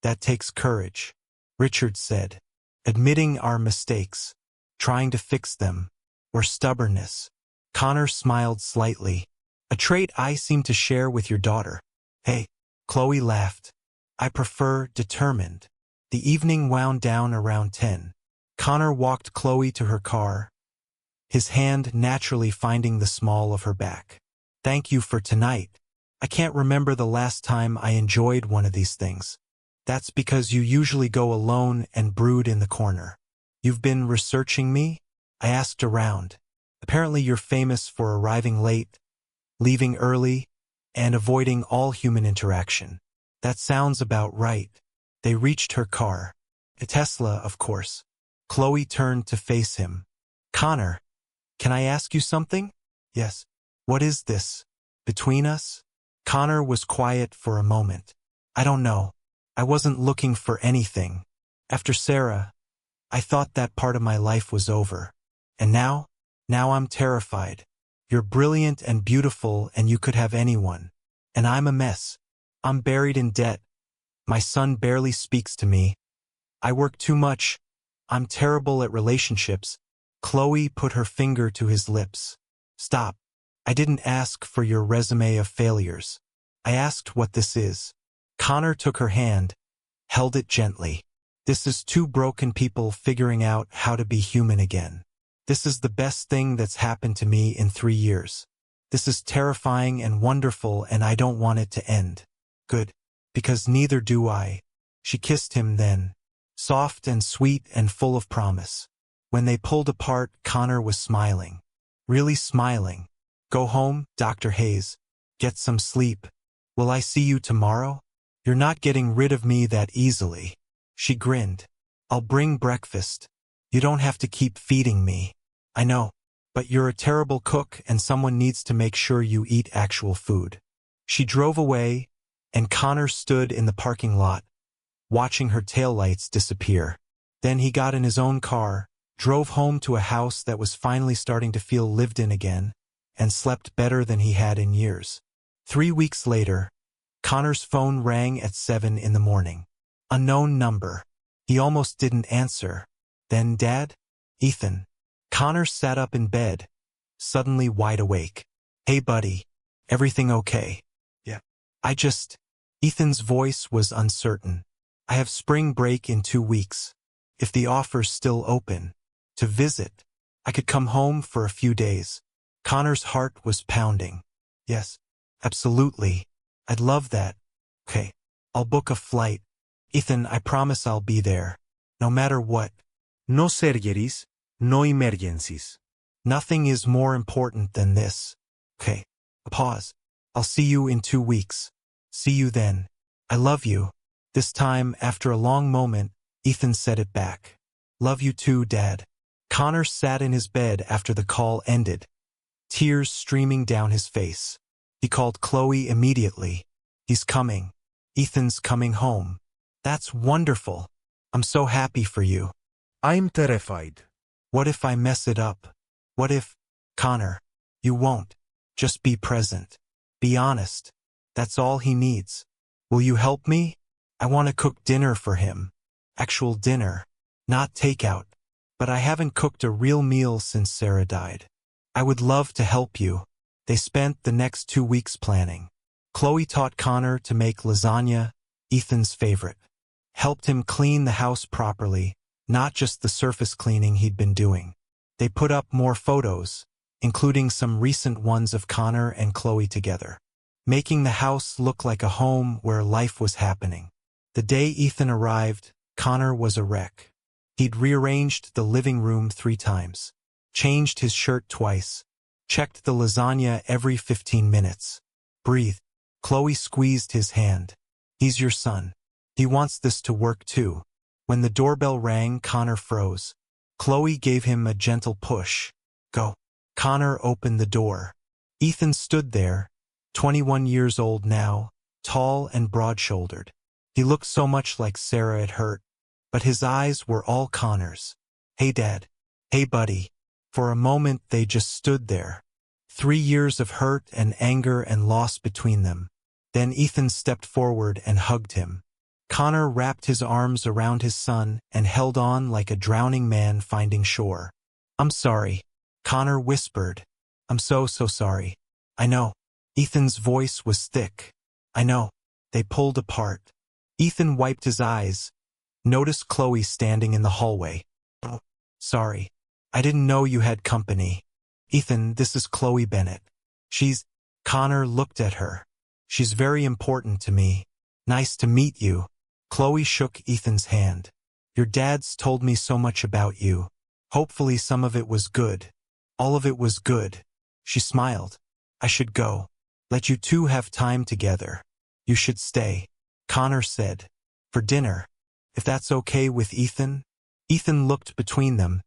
That takes courage, Richard said. Admitting our mistakes, trying to fix them, or stubbornness. Connor smiled slightly. A trait I seem to share with your daughter. Hey, Chloe laughed. I prefer determined. The evening wound down around 10. Connor walked Chloe to her car, his hand naturally finding the small of her back. Thank you for tonight. I can't remember the last time I enjoyed one of these things. That's because you usually go alone and brood in the corner. You've been researching me? I asked around. Apparently you're famous for arriving late, leaving early, and avoiding all human interaction. That sounds about right. They reached her car. A Tesla, of course. Chloe turned to face him. Connor, can I ask you something? Yes. What is this? Between us? Connor was quiet for a moment. I don't know. I wasn't looking for anything. After Sarah, I thought that part of my life was over. And now? Now I'm terrified. You're brilliant and beautiful and you could have anyone. And I'm a mess. I'm buried in debt. My son barely speaks to me. I work too much. I'm terrible at relationships. Chloe put her finger to his lips. Stop. I didn't ask for your resume of failures. I asked what this is. Connor took her hand, held it gently. This is two broken people figuring out how to be human again. This is the best thing that's happened to me in 3 years. This is terrifying and wonderful and I don't want it to end. Good. Because neither do I. She kissed him then, soft and sweet and full of promise. When they pulled apart, Connor was smiling. Really smiling. Go home, Dr. Hayes. Get some sleep. Will I see you tomorrow? You're not getting rid of me that easily. She grinned. I'll bring breakfast. You don't have to keep feeding me. I know. But you're a terrible cook and someone needs to make sure you eat actual food. She drove away, and Connor stood in the parking lot, watching her taillights disappear. Then he got in his own car, drove home to a house that was finally starting to feel lived in again, and slept better than he had in years. 3 weeks later, Connor's phone rang at 7 in the morning. Unknown number. He almost didn't answer. Then Dad? Ethan. Connor sat up in bed, suddenly wide awake. Hey buddy, everything okay? Yeah. Ethan's voice was uncertain. I have spring break in 2 weeks. if the offer's still open. To visit. I could come home for a few days. Connor's heart was pounding. Yes, absolutely. I'd love that. Okay, I'll book a flight. Ethan, I promise I'll be there. No matter what. No surgeries, no emergencies. Nothing is more important than this. Okay, a pause. I'll see you in 2 weeks. See you then. I love you. This time, after a long moment, Ethan said it back. Love you too, Dad. Connor sat in his bed after the call ended, tears streaming down his face. He called Chloe immediately. He's coming. Ethan's coming home. That's wonderful. I'm so happy for you. I'm terrified. What if I mess it up? What if... Connor, you won't. Just be present. Be honest. That's all he needs. Will you help me? I want to cook dinner for him. Actual dinner. Not takeout. But I haven't cooked a real meal since Sarah died. I would love to help you. They spent the next 2 weeks planning. Chloe taught Connor to make lasagna, Ethan's favorite. Helped him clean the house properly, not just the surface cleaning he'd been doing. They put up more photos, including some recent ones of Connor and Chloe together, making the house look like a home where life was happening. The day Ethan arrived, Connor was a wreck. He'd rearranged the living room 3 times, changed his shirt twice, checked the lasagna every 15 minutes. Breathe. Chloe squeezed his hand. He's your son. He wants this to work too. When the doorbell rang, Connor froze. Chloe gave him a gentle push. Go. Connor opened the door. Ethan stood there, 21 years old now, tall and broad-shouldered. He looked so much like Sarah it hurt, but his eyes were all Connor's. Hey, Dad. Hey, buddy. For a moment they just stood there. 3 years of hurt and anger and loss between them. Then Ethan stepped forward and hugged him. Connor wrapped his arms around his son and held on like a drowning man finding shore. I'm sorry. Connor whispered. I'm so sorry. I know. Ethan's voice was thick. I know. They pulled apart. Ethan wiped his eyes. Noticed Chloe standing in the hallway. Oh, sorry. I didn't know you had company. Ethan, this is Chloe Bennett. Connor looked at her. She's very important to me. Nice to meet you. Chloe shook Ethan's hand. Your dad's told me so much about you. Hopefully some of it was good. All of it was good. She smiled. I should go. Let you two have time together. You should stay. Connor said. For dinner. If that's okay with Ethan? Ethan looked between them,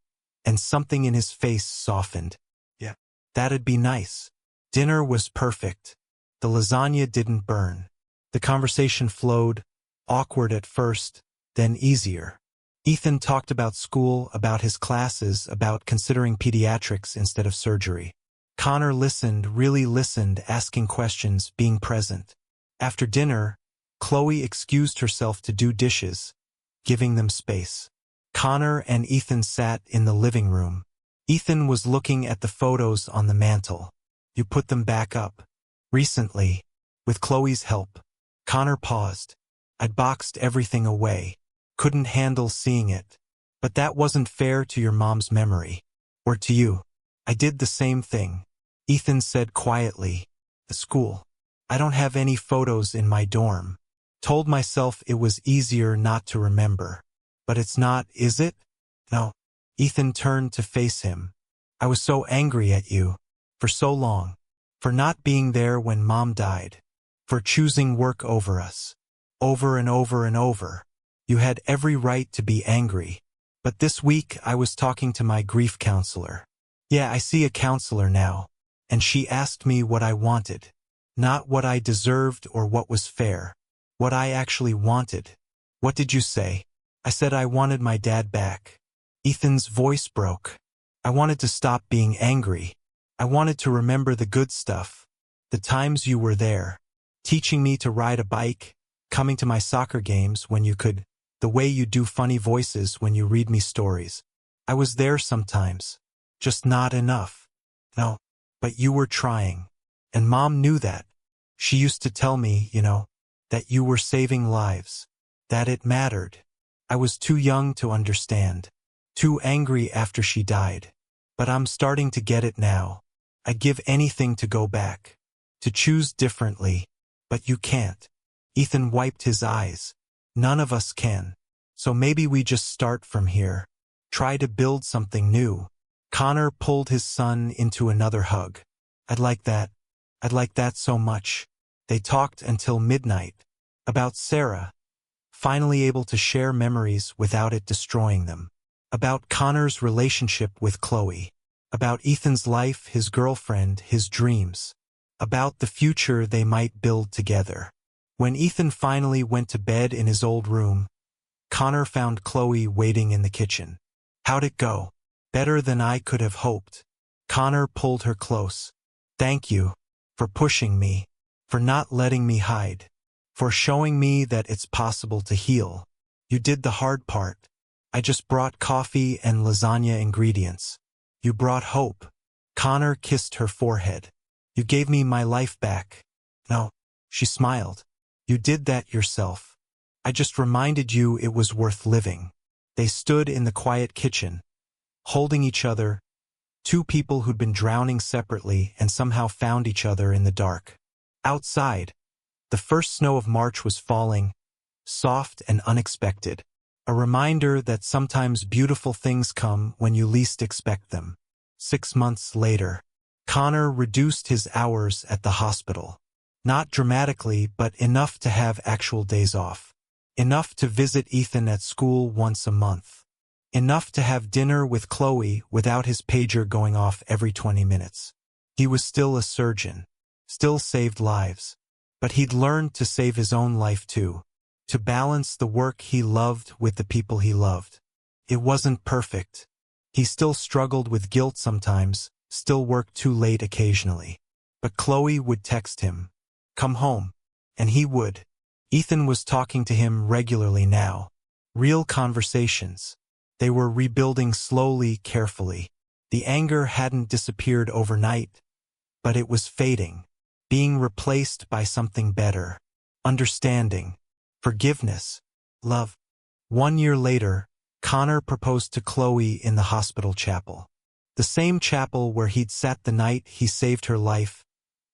and something in his face softened. Yeah. That'd be nice. Dinner was perfect. The lasagna didn't burn. The conversation flowed, awkward at first, then easier. Ethan talked about school, about his classes, about considering pediatrics instead of surgery. Connor listened, really listened, asking questions, being present. After dinner, Chloe excused herself to do dishes, giving them space. Connor and Ethan sat in the living room. Ethan was looking at the photos on the mantel. You put them back up. Recently, with Chloe's help. Connor paused. I'd boxed everything away. Couldn't handle seeing it. But that wasn't fair to your mom's memory. Or to you. I did the same thing. Ethan said quietly. The school. I don't have any photos in my dorm. Told myself it was easier not to remember. But it's not, is it? No. Ethan turned to face him. I was so angry at you. For so long. For not being there when Mom died. For choosing work over us. Over and over and over. You had every right to be angry. But this week I was talking to my grief counselor. Yeah, I see a counselor now. And she asked me what I wanted. Not what I deserved or what was fair. What I actually wanted. What did you say? I said I wanted my dad back. Ethan's voice broke. I wanted to stop being angry. I wanted to remember the good stuff. The times you were there. Teaching me to ride a bike. Coming to my soccer games when you could. The way you do funny voices when you read me stories. I was there sometimes. Just not enough. No. But you were trying. And Mom knew that. She used to tell me, that you were saving lives. That it mattered. I was too young to understand. Too angry after she died. But I'm starting to get it now. I'd give anything to go back. To choose differently. But you can't. Ethan wiped his eyes. None of us can. So maybe we just start from here. Try to build something new. Connor pulled his son into another hug. I'd like that. I'd like that so much. They talked until midnight. About Sarah. Finally able to share memories without it destroying them. About Connor's relationship with Chloe. About Ethan's life, his girlfriend, his dreams. About the future they might build together. When Ethan finally went to bed in his old room, Connor found Chloe waiting in the kitchen. How'd it go? Better than I could have hoped. Connor pulled her close. Thank you. For pushing me. For not letting me hide. For showing me that it's possible to heal. You did the hard part. I just brought coffee and lasagna ingredients. You brought hope. Connor kissed her forehead. You gave me my life back. No. She smiled. You did that yourself. I just reminded you it was worth living. They stood in the quiet kitchen, holding each other, two people who'd been drowning separately and somehow found each other in the dark. Outside, the first snow of March was falling, soft and unexpected, a reminder that sometimes beautiful things come when you least expect them. 6 months later, Connor reduced his hours at the hospital. Not dramatically, but enough to have actual days off. Enough to visit Ethan at school once a month. Enough to have dinner with Chloe without his pager going off every 20 minutes. He was still a surgeon. Still saved lives. But he'd learned to save his own life too. To balance the work he loved with the people he loved. It wasn't perfect. He still struggled with guilt sometimes, still worked too late occasionally. But Chloe would text him, "Come home." And he would. Ethan was talking to him regularly now. Real conversations. They were rebuilding slowly, carefully. The anger hadn't disappeared overnight, but it was fading, being replaced by something better. Understanding. Forgiveness. Love. 1 year later, Connor proposed to Chloe in the hospital chapel. The same chapel where he'd sat the night he saved her life,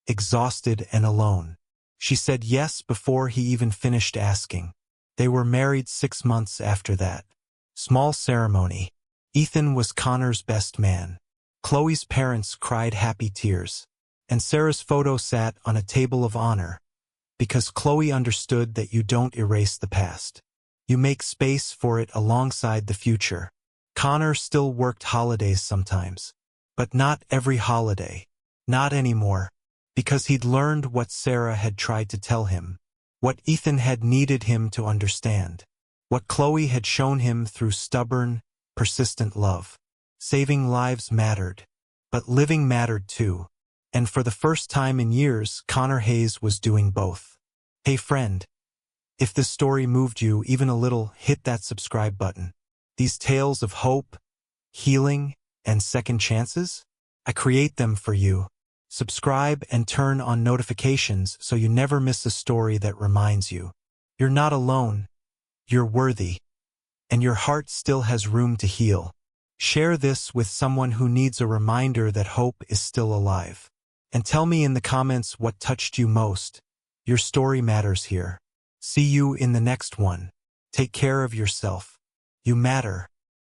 exhausted and alone. She said yes before he even finished asking. They were married 6 months after that. Small ceremony. Ethan was Connor's best man. Chloe's parents cried happy tears. And Sarah's photo sat on a table of honor. Because Chloe understood that you don't erase the past. You make space for it alongside the future. Connor still worked holidays sometimes. But not every holiday. Not anymore. Because he'd learned what Sarah had tried to tell him. What Ethan had needed him to understand. What Chloe had shown him through stubborn, persistent love. Saving lives mattered. But living mattered too. And for the first time in years, Connor Hayes was doing both. Hey friend. If this story moved you even a little, hit that subscribe button. These tales of hope, healing, and second chances? I create them for you. Subscribe and turn on notifications so you never miss a story that reminds you. You're not alone. You're worthy. And your heart still has room to heal. Share this with someone who needs a reminder that hope is still alive. And tell me in the comments what touched you most. Your story matters here. See you in the next one. Take care of yourself. You matter.